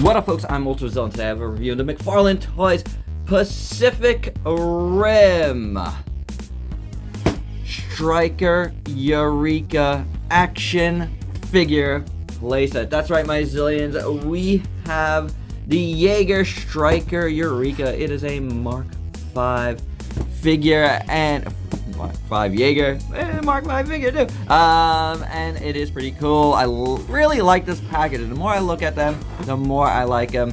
What up, folks? I'm ultrazillatoys. Today I have a review of the McFarlane Toys Pacific Rim Striker Eureka action figure playset. That's right, my zillions. We have the Jaeger Striker Eureka. It is a Mark V figure and Mark V Jaeger, Mark V figure too. And it is pretty cool. I really like this package. The more I look at them, the more I like them.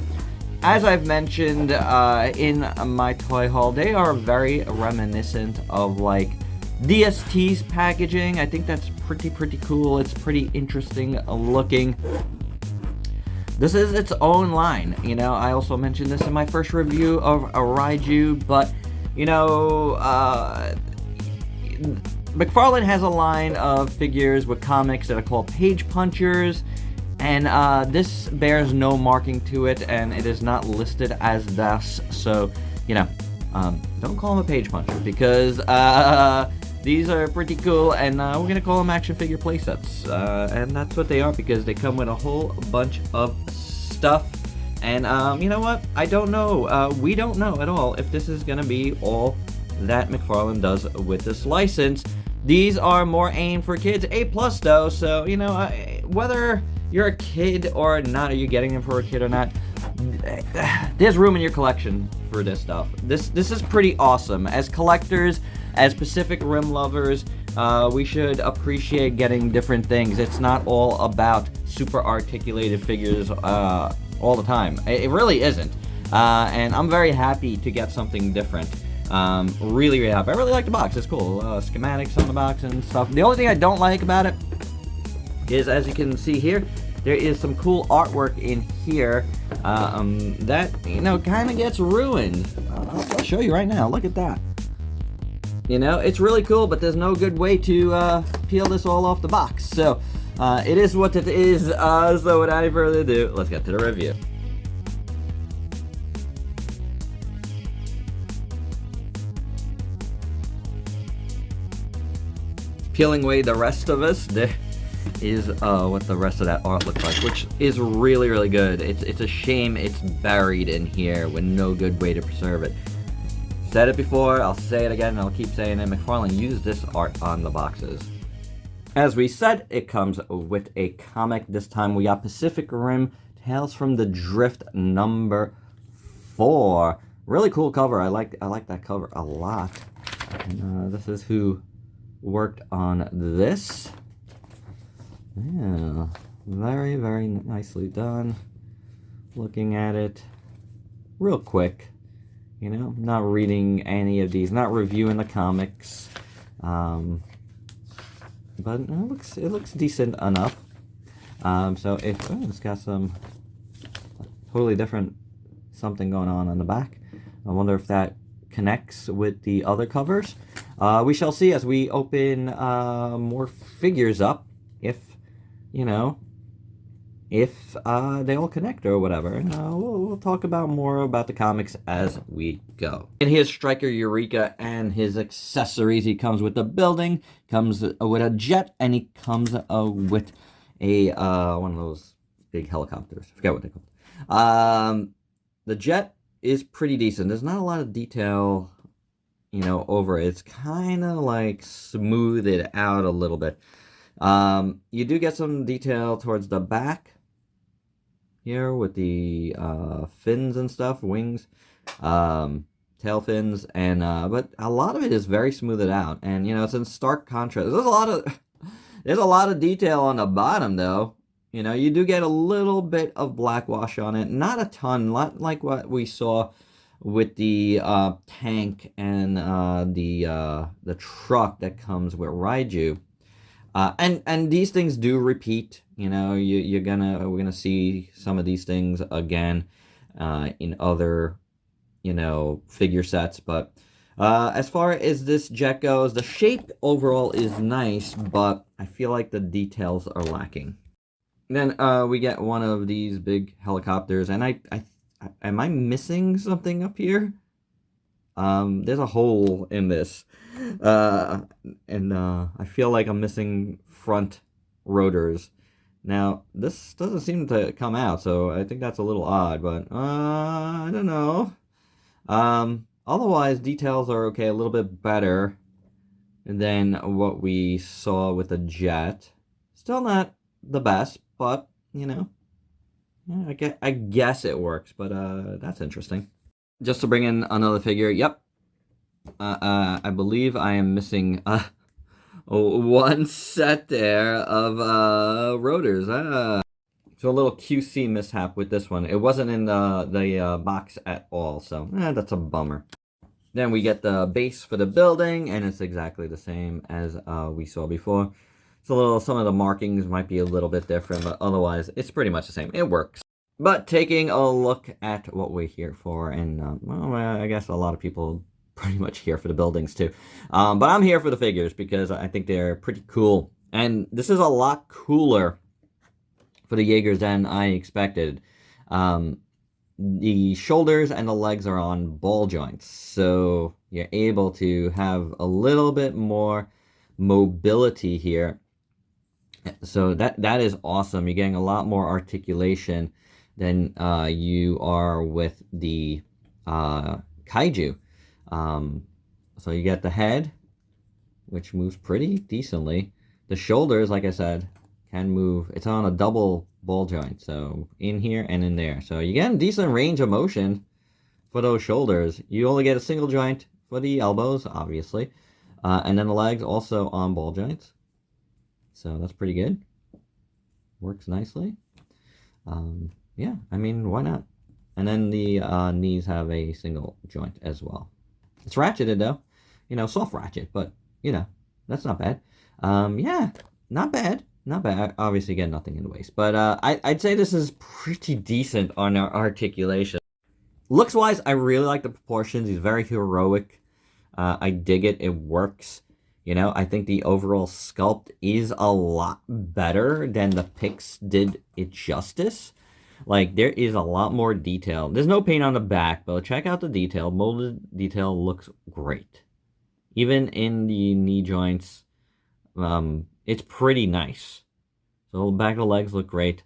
As I've mentioned in my toy haul, they are very reminiscent of like DST's packaging. I think that's pretty cool. It's pretty interesting looking. This is its own line. You know, I also mentioned this in my first review of a Raiju, but you know, McFarlane has a line of figures with comics that are called page punchers, and this bears no marking to it, and it is not listed as thus. So, you know, don't call them a page puncher, because these are pretty cool, and we're gonna call them action figure playsets, and that's what they are, because they come with a whole bunch of stuff. And you know what? I don't know. We don't know at all if this is gonna be all that McFarlane does with this license. These are more aimed for kids, A+ though, so you know, whether you're a kid or not, are you getting them for a kid or not, there's room in your collection for this stuff. This is pretty awesome. As collectors, as Pacific Rim lovers, we should appreciate getting different things. It's not all about super articulated figures all the time. It really isn't. And I'm very happy to get something different. Really happy. I really like the box. It's cool. Schematics on the box and stuff. The only thing I don't like about it is, as you can see here, there is some cool artwork in here that, you know, kind of gets ruined. I'll show you right now. Look at that. You know, it's really cool, but there's no good way to peel this all off the box. So it is what it is. So without any further ado, let's get to the review. Peeling away the rest of us, there is what the rest of that art looks like, which is really good. It's a shame it's buried in here with no good way to preserve it. Said it before, I'll say it again, and I'll keep saying it. McFarlane used this art on the boxes. As we said, it comes with a comic. This time we got Pacific Rim Tales from the Drift number 4. Really cool cover. I like that cover a lot. And this is who worked on this. Yeah, very nicely done. Looking at it real quick, you know, not reading any of these, not reviewing the comics, but it looks decent enough. So if it's got some totally different something going on the back. I wonder if that connects with the other covers. We shall see as we open more figures up, if, you know, if they all connect or whatever. And we'll talk about more about the comics as we go. And here's Striker Eureka and his accessories. He comes with a building, comes with a jet, and he comes with a one of those big helicopters. I forget what they're called. The jet is pretty decent. There's not a lot of detail, you know, over it. It's kind of like smoothed out a little bit. You do get some detail towards the back here with the fins and stuff, wings, tail fins, and but a lot of it is very smoothed out, and you know, it's in stark contrast. There's a lot of detail on the bottom though. You know, you do get a little bit of black wash on it, not a ton, not like what we saw with the tank and the truck that comes with Raiju. And these things do repeat. You know, we're gonna see some of these things again in other, you know, figure sets. But as far as this jet goes, the shape overall is nice, but I feel like the details are lacking. Then we get one of these big helicopters, and am I missing something up here? There's a hole in this, and I feel like I'm missing front rotors Now, this doesn't seem to come out, so I think that's a little odd, but I don't know. Otherwise, details are okay, a little bit better than what we saw with the jet. Still not the best, but, you know, yeah, I guess it works, but that's interesting. Just to bring in another figure, yep. I believe I am missing one set there of rotors. So a little QC mishap with this one. It wasn't in the box at all, so that's a bummer. Then we get the base for the building, and it's exactly the same as we saw before. So some of the markings might be a little bit different, but otherwise it's pretty much the same. It works. But taking a look at what we're here for, and well, I guess a lot of people pretty much here for the buildings too. But I'm here for the figures because I think they're pretty cool. And this is a lot cooler for the Jaegers than I expected. The shoulders and the legs are on ball joints, so you're able to have a little bit more mobility here. So that is awesome. You're getting a lot more articulation than you are with the kaiju. So you get the head, which moves pretty decently. The shoulders, like I said, can move. It's on a double ball joint, so in here and in there. So you get a decent range of motion for those shoulders. You only get a single joint for the elbows, obviously. And then the legs also on ball joints. So that's pretty good. Works nicely. Yeah, I mean, why not? And then the knees have a single joint as well. It's ratcheted though. You know, soft ratchet, but you know, that's not bad. Yeah, not bad. Not bad. Obviously, get nothing in the waist. But I'd say this is pretty decent on our articulation. Looks-wise, I really like the proportions. He's very heroic. I dig it. It works. You know, I think the overall sculpt is a lot better than the pics did it justice. Like, there is a lot more detail. There's no paint on the back, but check out the detail. Molded detail looks great. Even in the knee joints, it's pretty nice. So the back of the legs look great.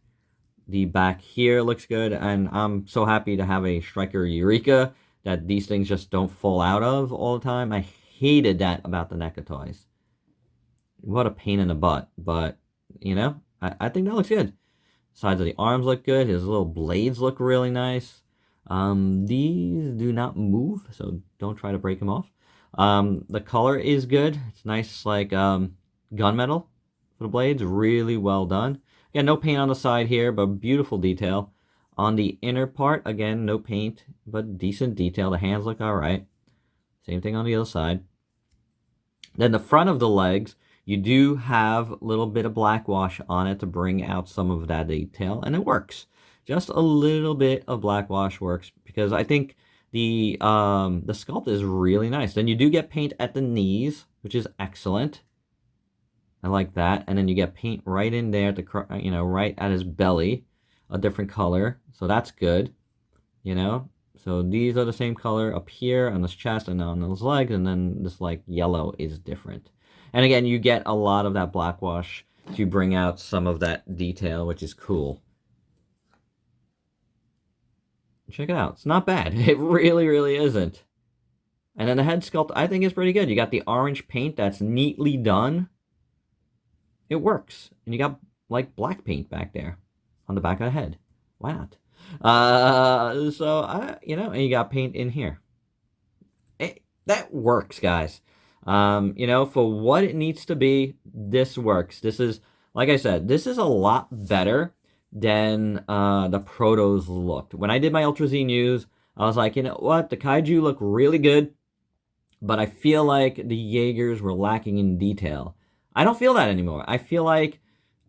The back here looks good, and I'm so happy to have a Striker Eureka that these things just don't fall out of all the time. I hated that about the NECA toys. What a pain in the butt, but, you know, I think that looks good. Sides of the arms look good. His little blades look really nice. These do not move, so don't try to break them off. The color is good. It's nice, like, gunmetal for the blades. Really well done. Again, no paint on the side here, but beautiful detail. On the inner part, again, no paint, but decent detail. The hands look all right. Same thing on the other side. Then the front of the legs, you do have a little bit of black wash on it to bring out some of that detail, and it works. Just a little bit of black wash works because I think the sculpt is really nice. Then you do get paint at the knees, which is excellent. I like that. And then you get paint right in there to, you know, right at his belly, a different color. So that's good, you know. So these are the same color up here on his chest and on his legs, and then this like yellow is different. And again, you get a lot of that black wash to bring out some of that detail, which is cool. Check it out. It's not bad. It really, really isn't. And then the head sculpt, I think, is pretty good. You got the orange paint that's neatly done. It works. And you got, like, black paint back there on the back of the head. Why not? You know, and you got paint in here. That works, guys. You know, for what it needs to be, this works. This is, like I said, this is a lot better than the protos looked. When I did my Ultra Z news, I was like, you know what? The kaiju look really good, but I feel like the Jaegers were lacking in detail. I don't feel that anymore. I feel like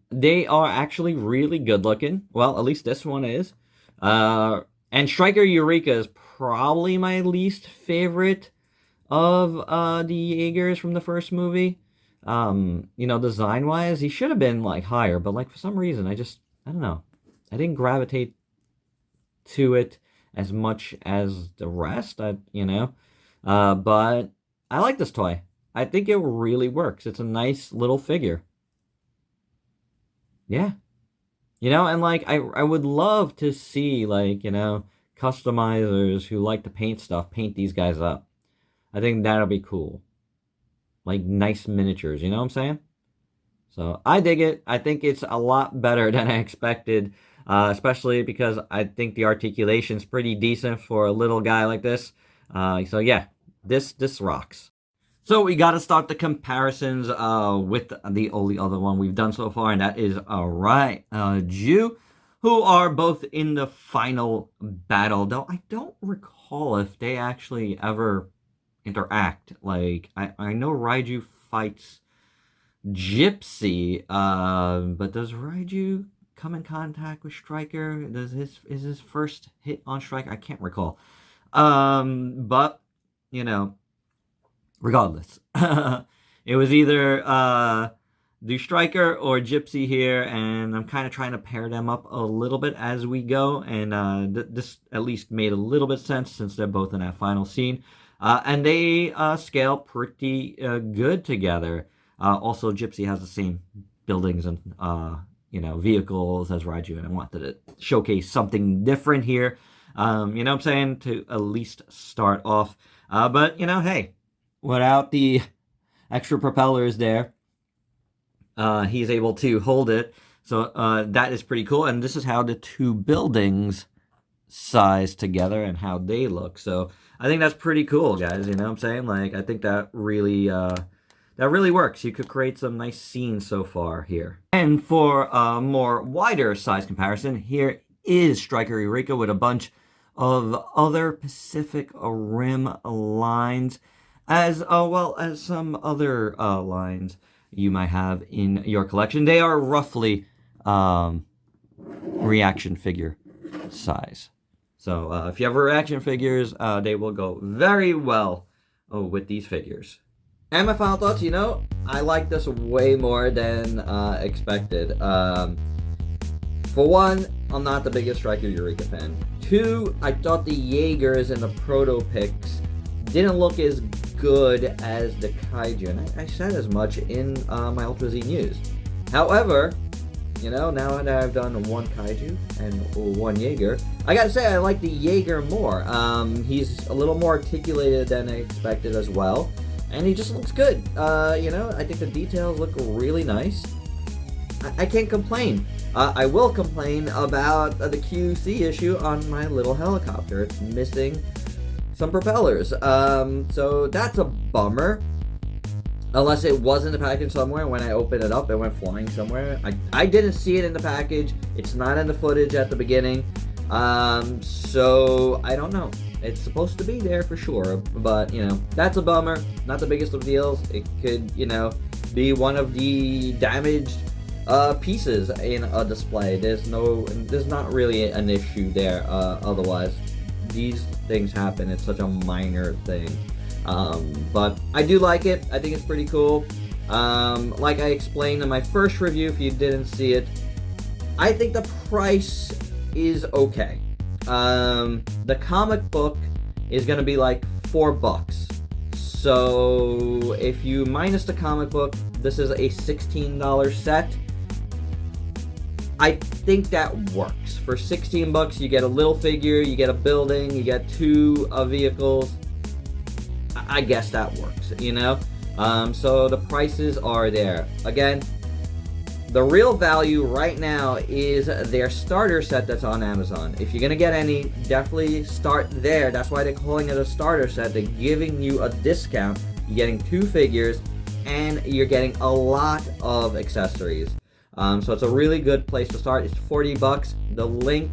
they are actually really good looking. Well, at least this one is. And Striker Eureka is probably my least favorite of the Jaegers from the first movie. You know, design-wise, he should have been, like, higher, but, like, for some reason, I don't know. I didn't gravitate to it as much as the rest, you know. But I like this toy. I think it really works. It's a nice little figure. Yeah. You know, and like I would love to see, like, you know, customizers who like to paint stuff paint these guys up. I think that'll be cool. Like nice miniatures, you know what I'm saying? So I dig it. I think it's a lot better than I expected, especially because I think the articulation's pretty decent for a little guy like this. So yeah, this rocks. So we got to start the comparisons with the only other one we've done so far, and that is Jew, who are both in the final battle. Though I don't recall if they actually ever interact. Like I know Raiju fights Gypsy, but does Raiju come in contact with Striker? Is his first hit on Striker? I can't recall. But you know, regardless, it was either the Striker or Gypsy here, and I'm kind of trying to pair them up a little bit as we go, and this at least made a little bit sense since they're both in that final scene, and they scale pretty good together. Also, Gypsy has the same buildings and you know, vehicles as Raiju, and I wanted to showcase something different here. You know what I'm saying, to at least start off. But you know, hey, without the extra propellers there, he's able to hold it. So that is pretty cool. And this is how the two buildings size together and how they look. So I think that's pretty cool, guys. You know what I'm saying? Like, I think that really works. You could create some nice scenes so far here. And for a more wider size comparison, here is Striker Eureka with a bunch of other Pacific Rim lines, as well as some other lines you might have in your collection. They are roughly reaction figure size. So if you have reaction figures, they will go very well with these figures. And my final thoughts, you know, I like this way more than expected. For one, I'm not the biggest Striker Eureka fan. Two, I thought the Jaegers and the Proto Picks didn't look as good as the Kaiju, and I said as much in my Ultra Z news. However, you know, now that I've done one Kaiju and one Jaeger, I gotta say I like the Jaeger more. He's a little more articulated than I expected as well, and he just looks good. You know, I think the details look really nice. I can't complain. I will complain about the QC issue on my little helicopter. It's missing some propellers. So that's a bummer. Unless it was in the package somewhere. When I opened it up, it went flying somewhere. I didn't see it in the package. It's not in the footage at the beginning. So I don't know. It's supposed to be there for sure, but you know, that's a bummer. Not the biggest of deals. It could, you know, be one of the damaged pieces in a display. There's not really an issue there. Otherwise, these things happen. It's such a minor thing. But I do like it. I think it's pretty cool. Like I explained in my first review, if you didn't see it, I think the price is okay. The comic book is gonna be like $4. So if you minus the comic book, this is a $16 set. I think that works. For $16, you get a little figure, you get a building, you get two vehicles. I guess that works, you know? So the prices are there. Again, the real value right now is their starter set that's on Amazon. If you're gonna get any, definitely start there. That's why they're calling it a starter set. They're giving you a discount. You're getting two figures, and you're getting a lot of accessories. So it's a really good place to start. It's $40. The link,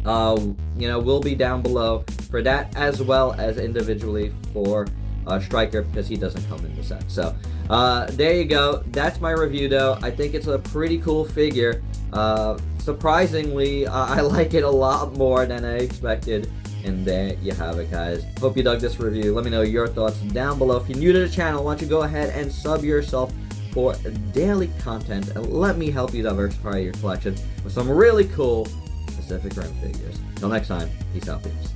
you know, will be down below for that, as well as individually for Striker, because he doesn't come in the set. So there you go. That's my review, though. I think it's a pretty cool figure. Surprisingly, I like it a lot more than I expected. And there you have it, guys. Hope you dug this review. Let me know your thoughts down below. If you're new to the channel, why don't you go ahead and sub yourself for daily content, and let me help you diversify your collection with some really cool Pacific Rim figures. Until next time, peace out, peeps.